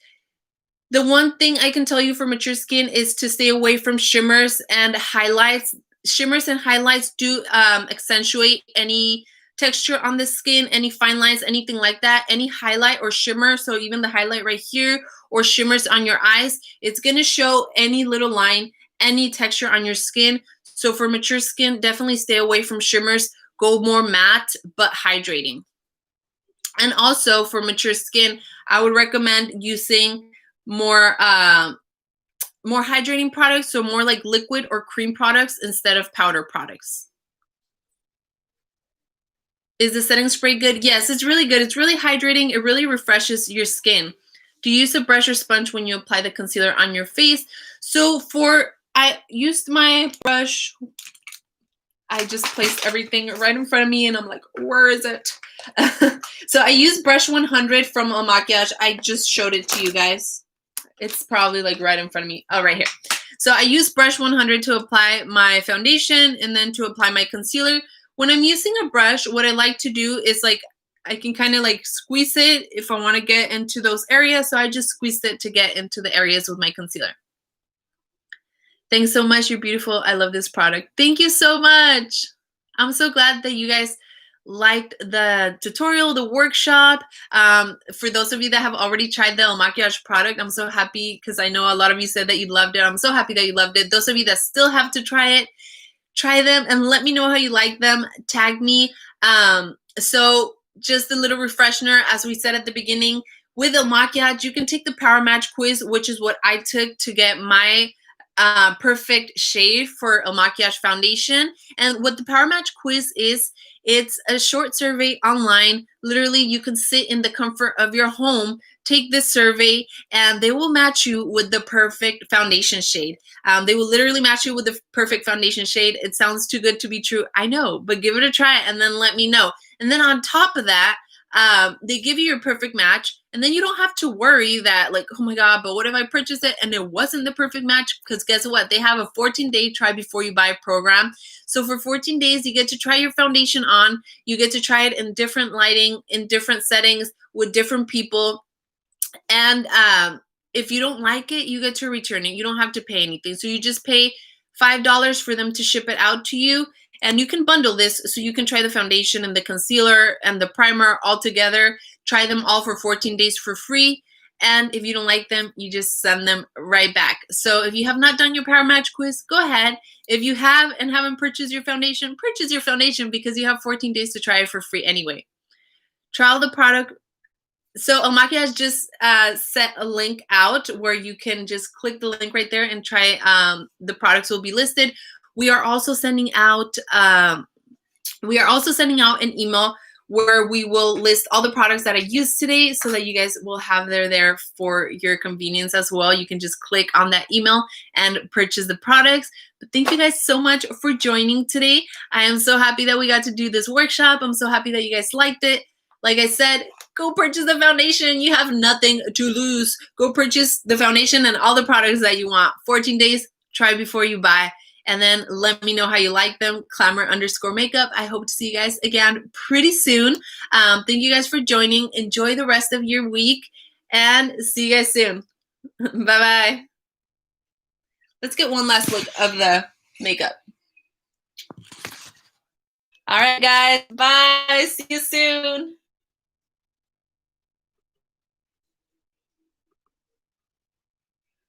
The one thing I can tell you for mature skin is to stay away from shimmers and highlights. Shimmers and highlights do accentuate any texture on the skin, any fine lines, anything like that. Any highlight or shimmer, so even the highlight right here or shimmers on your eyes, it's going to show any little line, any texture on your skin. So for mature skin, definitely stay away from shimmers. Go more matte but hydrating. And also for mature skin, I would recommend using more more hydrating products, so more like liquid or cream products instead of powder products. Is the setting spray good? Yes, it's really good. It's really hydrating. It really refreshes your skin. Do you use a brush or sponge when you apply the concealer on your face? So I used my brush. I just placed everything right in front of me and I'm like, where is it? So I used brush 100 from makiach. I just showed it to you guys. It's probably like right in front of me. Oh, right here. So I use brush 100 to apply my foundation and then to apply my concealer. When I'm using a brush, what I like to do is like, I can kind of like squeeze it if I want to get into those areas. So I just squeezed it to get into the areas with my concealer. Thanks so much. You're beautiful. I love this product. Thank you so much. I'm so glad that you guys liked the tutorial, the workshop. For those of you that have already tried the makiach product, I'm so happy because I know a lot of you said that you loved it. I'm so happy that you loved it. Those of you that still have to try it, try them and let me know how you like them. Tag me. So just a little refresher, as we said at the beginning, with the makiach, you can take the Power Match quiz, which is what I took to get my perfect shade for a makiage foundation. And what the Power Match quiz is, it's a short survey online. Literally, you can sit in the comfort of your home, take this survey, and they will match you with the perfect foundation shade. They will literally match you with the perfect foundation shade. It sounds too good to be true, I know, but give it a try and then let me know. And then on top of that, they give you your perfect match, and then you don't have to worry that like, oh my god, but what if I purchase it and it wasn't the perfect match? Because guess what, they have a 14-day try before you buy program. So for 14 days you get to try your foundation on, you get to try it in different lighting, in different settings, with different people, and if you don't like it, you get to return it. You don't have to pay anything. So you just pay $5 for them to ship it out to you. And you can bundle this so you can try the foundation and the concealer and the primer all together. Try them all for 14 days for free. And if you don't like them, you just send them right back. So if you have not done your Power Match quiz, go ahead. If you have and haven't purchased your foundation, purchase your foundation because you have 14 days to try it for free anyway. Trial the product. So makiach just set a link out where you can just click the link right there and try. The products will be listed. We are also sending out an email where we will list all the products that I used today so that you guys will have there for your convenience as well. You can just click on that email and purchase the products. But thank you guys so much for joining today. I am so happy that we got to do this workshop. I'm so happy that you guys liked it. Like I said, go purchase the foundation. You have nothing to lose. Go purchase the foundation and all the products that you want. 14 days, try before you buy. And then let me know how you like them. Clamor_makeup. I hope to see you guys again pretty soon. Thank you guys for joining. Enjoy the rest of your week and see you guys soon. Bye-bye. Let's get one last look of the makeup. All right, guys. Bye. See you soon.